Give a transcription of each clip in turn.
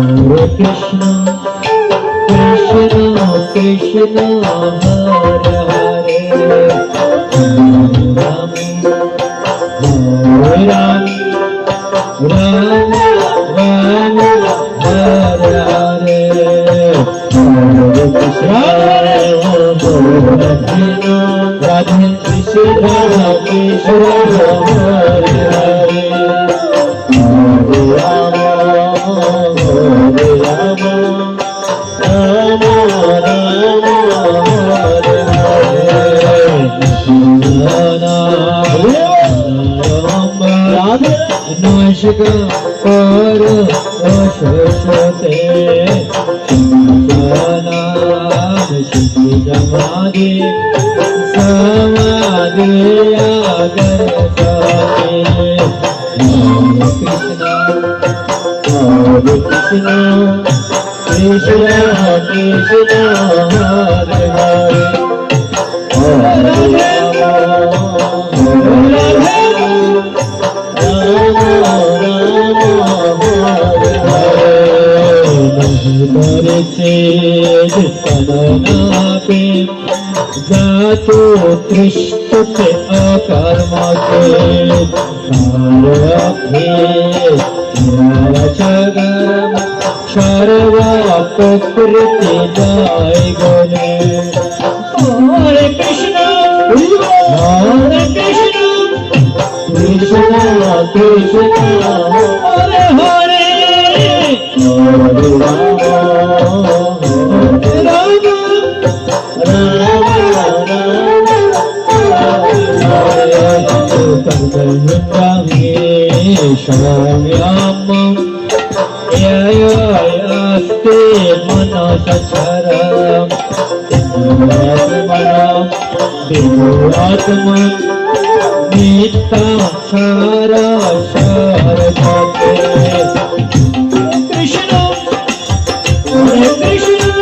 Krishna Krishna Krishna Hare Hare Ram Hare Ram Ram Ram Hare Hare Hare Krishna Radhe Krishna Krishna Hare Hare Hare Rama Hare Rama Rama Rama Hare Hare Radhe Namaskar Karo Ashwate Shanam Shri Samadhi Samadhi Agar Sate Hare Krishna Krishna Krishna Hare Hare Hare Rama Hare जातो कृष्ण के अकर्म के जगम सर्वा प्रकृति जाय गणे हरे Krishna Krishna Krishna Hare Hare Hare Ram Shamyam Yayaste Manasacharam Atmanam Viduratman Nita Shara Sharadate Krishna Hare Krishna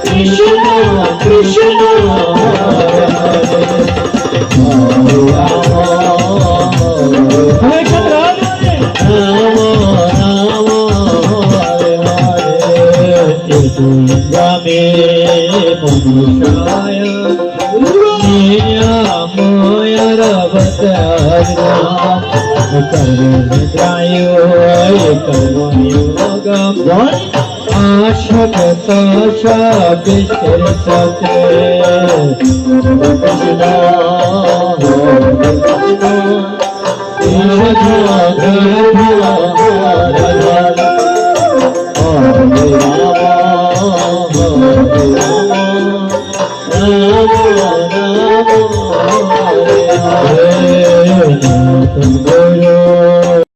Krishna Krishna Hare Hare Hare Rama Hare Rama Rame Manushaya Niyamaya Ravatayana Karvanadrayo Karvanyogam Ashakata Shabishtirsate Krishna Krishna Hare